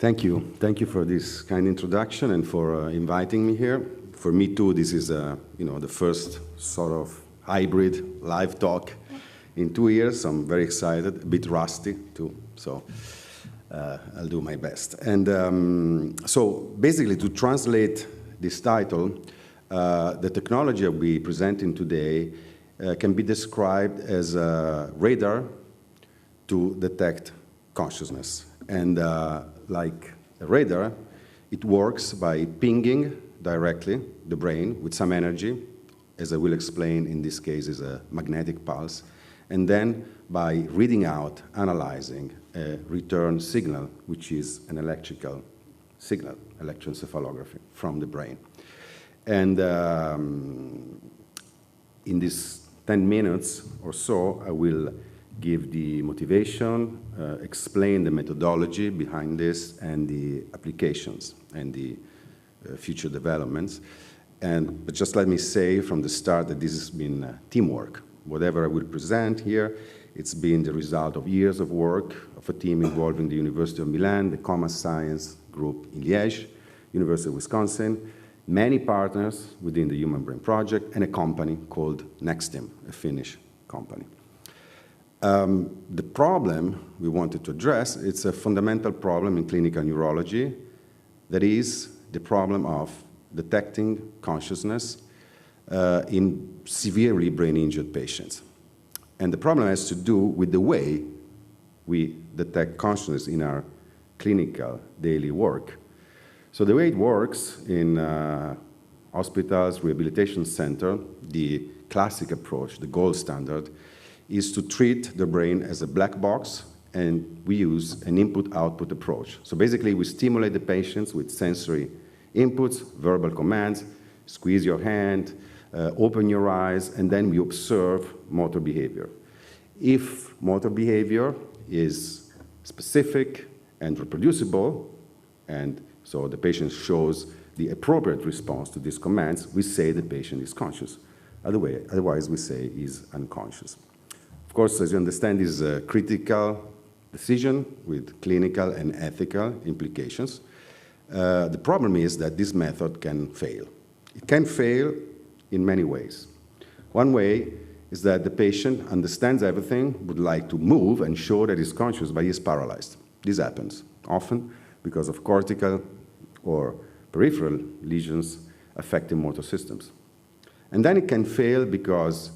Thank you. Thank you for this kind introduction and for inviting me here. For me too, this is the first sort of hybrid live talk in 2 years. So I'm very excited, a bit rusty too. So I'll do my best. And so basically, to translate this title, the technology I'll be presenting today can be described as a radar to detect consciousness. And like a radar, it works by pinging directly the brain with some energy, as I will explain in this case is a magnetic pulse, and then by reading out, analyzing a return signal, which is an electrical signal, electroencephalography from the brain. And in these 10 minutes or so, I will give the motivation, explain the methodology behind this and the applications and the future developments. But just let me say from the start that this has been teamwork. Whatever I will present here, it's been the result of years of work of a team involving the University of Milan, the Coma Science Group in Liège, University of Wisconsin, many partners within the Human Brain Project, and a company called Nexstim, a Finnish company. The problem we wanted to address, it's a fundamental problem in clinical neurology, that is the problem of detecting consciousness in severely brain-injured patients. And the problem has to do with the way we detect consciousness in our clinical daily work. So the way it works in hospitals, rehabilitation center, the classic approach, the gold standard, is to treat the brain as a black box, and we use an input-output approach. So basically, we stimulate the patients with sensory inputs, verbal commands, squeeze your hand, open your eyes, and then we observe motor behavior. If motor behavior is specific and reproducible, and so the patient shows the appropriate response to these commands, we say the patient is conscious. Otherwise, we say he's unconscious. Of course, as you understand, this is a critical decision with clinical and ethical implications. The problem is that this method can fail. It can fail in many ways. One way is that the patient understands everything, would like to move and show that he's conscious, but he's paralyzed. This happens often because of cortical or peripheral lesions affecting motor systems. And then it can fail because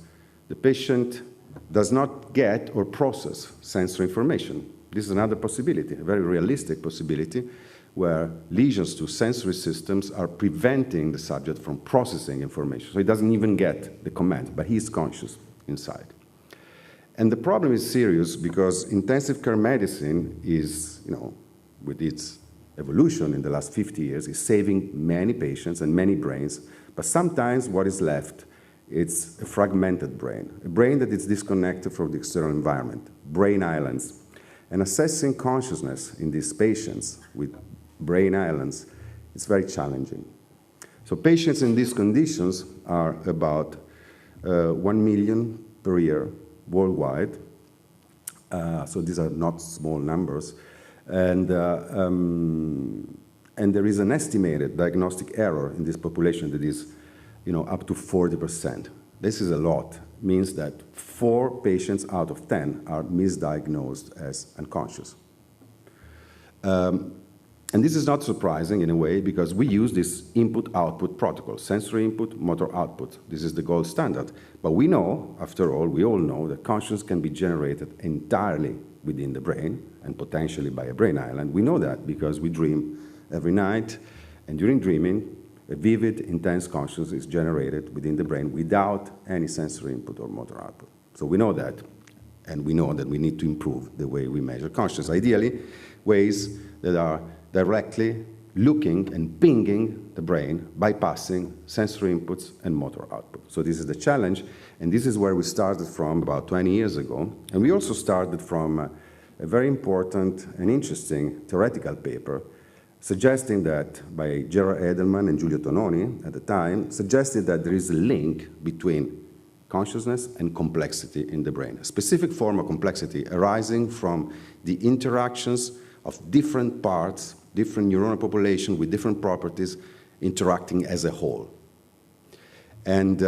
the patient does not get or process sensory information. This is another possibility, a very realistic possibility, where lesions to sensory systems are preventing the subject from processing information. So he doesn't even get the command, but he's conscious inside. And the problem is serious because intensive care medicine is, with its evolution in the last 50 years, is saving many patients and many brains, but sometimes what is left, it's a fragmented brain, a brain that is disconnected from the external environment, brain islands. And assessing consciousness in these patients with brain islands is very challenging. So patients in these conditions are about 1 million per year worldwide. So these are not small numbers. And there is an estimated diagnostic error in this population that is up to 40%. This is a lot. It means that 4 patients out of 10 are misdiagnosed as unconscious. And this is not surprising in a way because we use this input-output protocol, sensory input, motor output. This is the gold standard. But we know, after all, we all know that consciousness can be generated entirely within the brain and potentially by a brain island. We know that because we dream every night, and during dreaming, a vivid, intense consciousness is generated within the brain without any sensory input or motor output. So we know that, and we know that we need to improve the way we measure consciousness. Ideally, ways that are directly looking and pinging the brain, bypassing sensory inputs and motor output. So this is the challenge, and this is where we started from about 20 years ago. And we also started from a very important and interesting theoretical paper suggesting that, by Gerard Edelman and Giulio Tononi at the time, suggested that there is a link between consciousness and complexity in the brain, a specific form of complexity arising from the interactions of different parts, different neuronal population with different properties interacting as a whole. And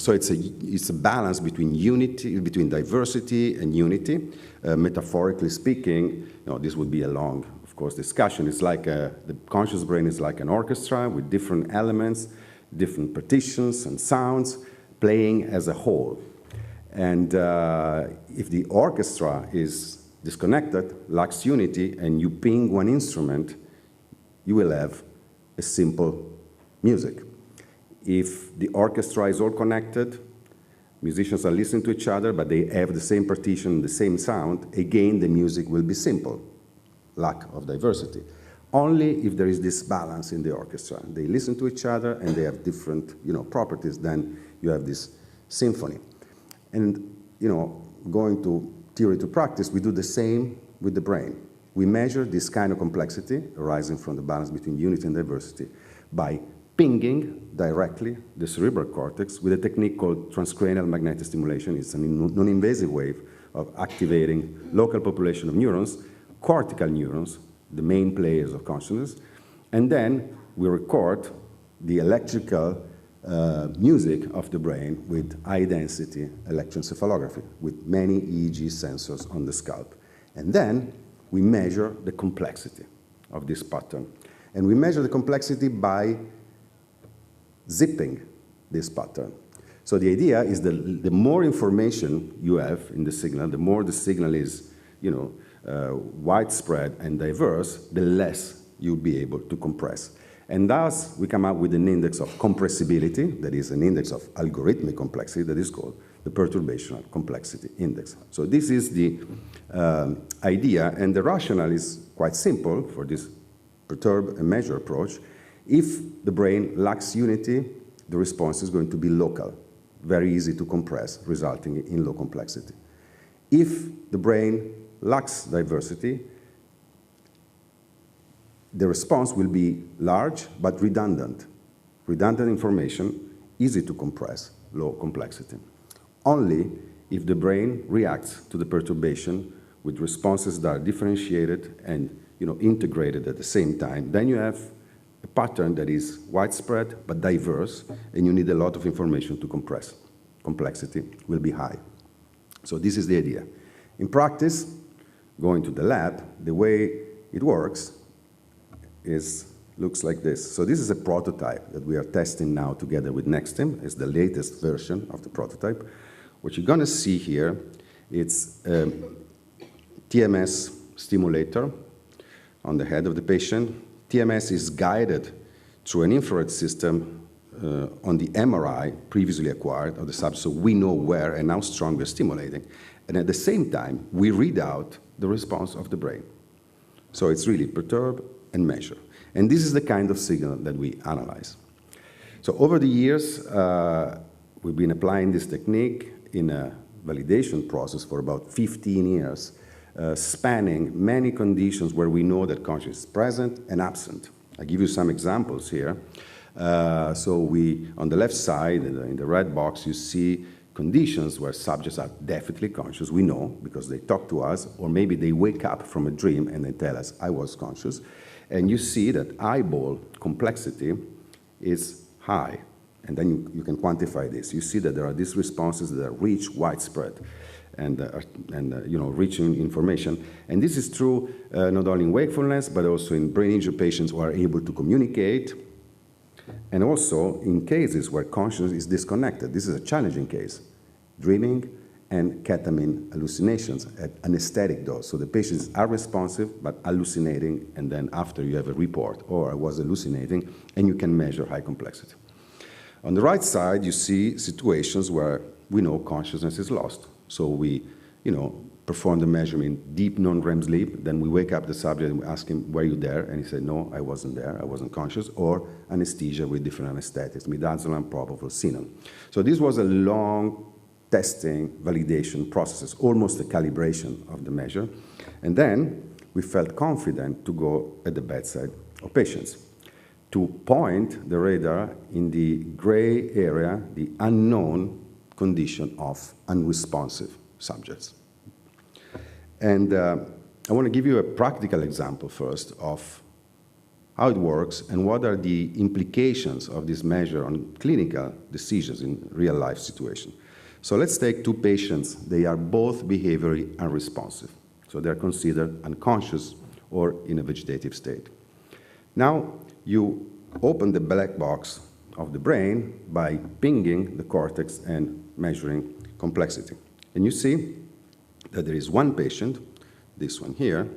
so it's a balance between unity, between diversity and unity. Metaphorically speaking, this would be a long, of course, discussion. It's like the conscious brain is like an orchestra with different elements, different partitions and sounds playing as a whole. And if the orchestra is disconnected, lacks unity, and you ping one instrument, you will have a simple music. If the orchestra is all connected, musicians are listening to each other, but they have the same partition, the same sound, again, the music will be simple, lack of diversity. Only if there is this balance in the orchestra. They listen to each other and they have different properties, then you have this symphony. And going to theory to practice, we do the same with the brain. We measure this kind of complexity arising from the balance between unity and diversity by pinging directly the cerebral cortex with a technique called transcranial magnetic stimulation. It's a non-invasive way of activating local population of neurons, cortical neurons, the main players of consciousness, and then we record the electrical music of the brain with high-density electroencephalography, with many EEG sensors on the scalp. And then we measure the complexity of this pattern. And we measure the complexity by zipping this pattern. So the idea is that the more information you have in the signal, the more the signal is, widespread and diverse, the less you'll be able to compress. And thus, we come up with an index of compressibility, that is an index of algorithmic complexity, that is called the perturbational complexity index. So this is the idea, and the rationale is quite simple for this perturb-and-measure approach. If the brain lacks unity, the response is going to be local, very easy to compress, resulting in low complexity. If the brain lacks diversity, the response will be large but redundant. Redundant information, easy to compress, low complexity. Only if the brain reacts to the perturbation with responses that are differentiated and integrated at the same time, then you have a pattern that is widespread but diverse, and you need a lot of information to compress. Complexity will be high. So this is the idea. In practice, going to the lab, the way it works looks like this. So this is a prototype that we are testing now together with Nexstim. It's the latest version of the prototype. What you're going to see here, it's a TMS stimulator on the head of the patient. TMS is guided through an infrared system on the MRI previously acquired of the subject, so we know where and how strong we're stimulating. And at the same time, we read out the response of the brain. So it's really perturb and measure. And this is the kind of signal that we analyze. So over the years, we've been applying this technique in a validation process for about 15 years, spanning many conditions where we know that consciousness is present and absent. I'll give you some examples here. So on the left side, in the red box, you see conditions where subjects are definitely conscious. We know because they talk to us, or maybe they wake up from a dream and they tell us, I was conscious. And you see that eyeball complexity is high. And then you can quantify this. You see that there are these responses that are rich, widespread, and reaching information. And this is true not only in wakefulness, but also in brain injury patients who are able to communicate, and also in cases where consciousness is disconnected. This is a challenging case. Dreaming and ketamine hallucinations at anesthetic dose. So the patients are responsive, but hallucinating, and then after you have a report, or I was hallucinating, and you can measure high complexity. On the right side, you see situations where we know consciousness is lost. So we, perform the measurement, deep non-REM sleep, then we wake up the subject and we ask him, were you there? And he said, no, I wasn't there, I wasn't conscious, or anesthesia with different anesthetics, midazolam, propofol, xenon. So this was a long testing, validation processes, almost a calibration of the measure. And then we felt confident to go at the bedside of patients, to point the radar in the gray area, the unknown condition of unresponsive subjects. And I want to give you a practical example first of how it works and what are the implications of this measure on clinical decisions in real-life situations. So let's take two patients. They are both behaviorally unresponsive. So they're considered unconscious or in a vegetative state. Now, you open the black box of the brain by pinging the cortex and measuring complexity. And you see that there is one patient, this one here,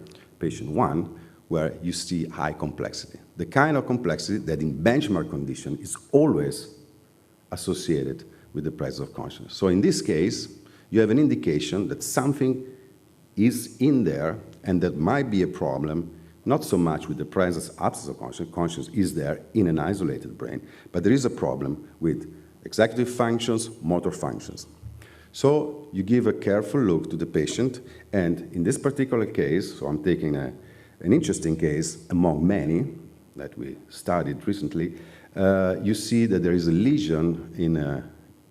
patient 1, where you see high complexity. The kind of complexity that in benchmark condition is always associated with the presence of consciousness. So in this case, you have an indication that something is in there and that might be a problem, not so much with the presence, absence of consciousness. Consciousness is there in an isolated brain, but there is a problem with executive functions, motor functions. So you give a careful look to the patient, and in this particular case, so I'm taking an interesting case among many that we studied recently, you see that there is a lesion in a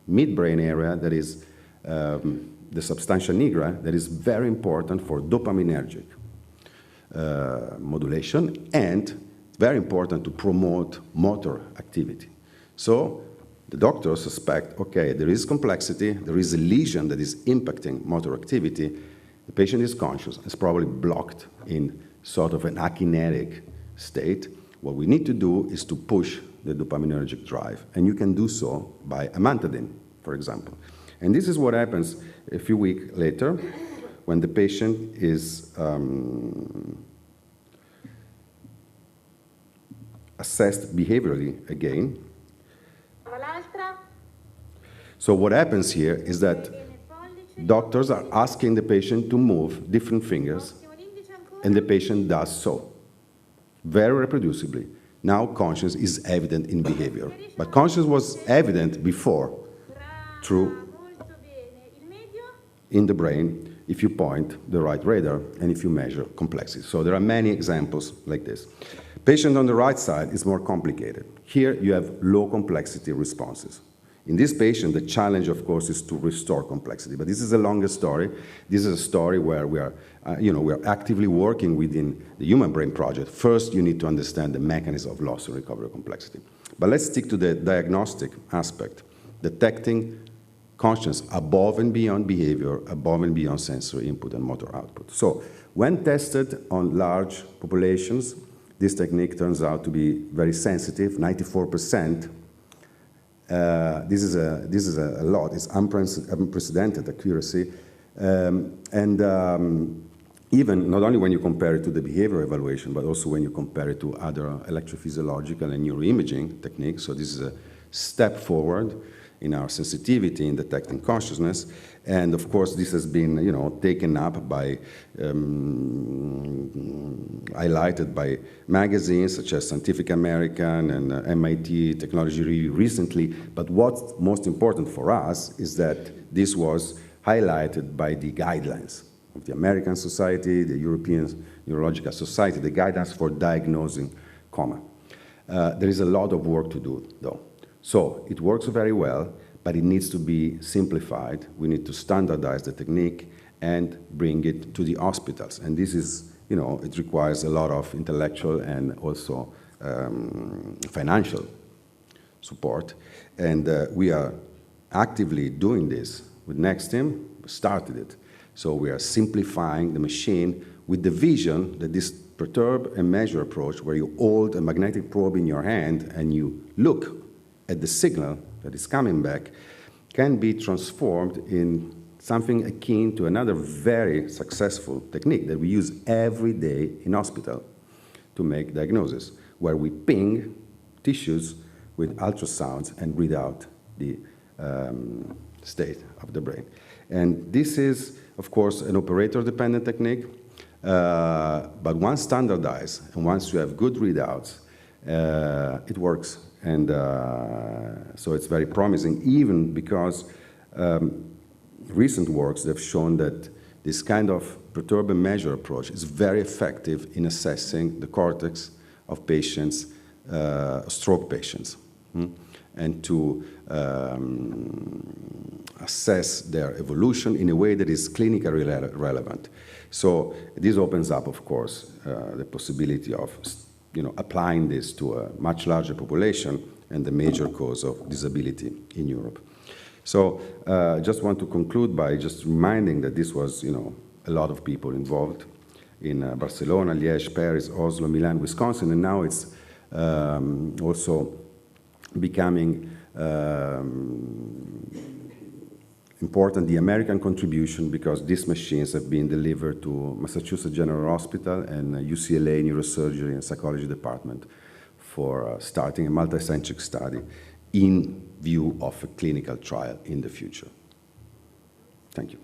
midbrain area that is the substantia nigra that is very important for dopaminergic modulation and very important to promote motor activity. So the doctors suspect, okay, there is complexity, there is a lesion that is impacting motor activity, the patient is conscious, it's probably blocked in sort of an akinetic state. What we need to do is to push the dopaminergic drive, and you can do so by amantadine, for example. And this is what happens a few weeks later when the patient is assessed behaviorally again. So what happens here is that doctors are asking the patient to move different fingers, and the patient does so, very reproducibly. Now consciousness is evident in behavior, but consciousness was evident before through in the brain if you point the right radar and if you measure complexity. So there are many examples like this. Patient on the right side is more complicated. Here you have low complexity responses. In this patient, the challenge, of course, is to restore complexity. But this is a longer story. This is a story where we are, we are actively working within the Human Brain Project. First, you need to understand the mechanism of loss and recovery of complexity. But let's stick to the diagnostic aspect, detecting consciousness above and beyond behavior, above and beyond sensory input and motor output. So when tested on large populations, this technique turns out to be very sensitive, 94%. This is a lot. It's unprecedented accuracy. Even not only when you compare it to the behavior evaluation, but also when you compare it to other electrophysiological and neuroimaging techniques. So this is a step forward in our sensitivity in detecting consciousness. And of course, this has been, taken up by, highlighted by magazines such as Scientific American and MIT Technology Review recently. But what's most important for us is that this was highlighted by the guidelines of the American Society, the European Neurological Society, the guidelines for diagnosing coma. There is a lot of work to do, though. So it works very well, but it needs to be simplified. We need to standardize the technique and bring it to the hospitals. And this is, it requires a lot of intellectual and also financial support. And we are actively doing this with Nexstim. We started it. So we are simplifying the machine with the vision that this perturb-and-measure approach, where you hold a magnetic probe in your hand and you look at the signal that is coming back, can be transformed in something akin to another very successful technique that we use every day in hospital to make diagnosis, where we ping tissues with ultrasounds and read out the state of the brain. And this is, of course, an operator-dependent technique, but once standardized and once you have good readouts, it works. And so it's very promising, even because recent works have shown that this kind of perturb-and-measure approach is very effective in assessing the cortex of patients, stroke patients. and to assess their evolution in a way that is clinically relevant. So this opens up, of course, the possibility of applying this to a much larger population and the major cause of disability in Europe. So I just want to conclude by just reminding that this was, a lot of people involved in Barcelona, Liège, Paris, Oslo, Milan, Wisconsin, and now it's also becoming important, the American contribution, because these machines have been delivered to Massachusetts General Hospital and UCLA Neurosurgery and Psychology Department for starting a multicentric study in view of a clinical trial in the future. Thank you.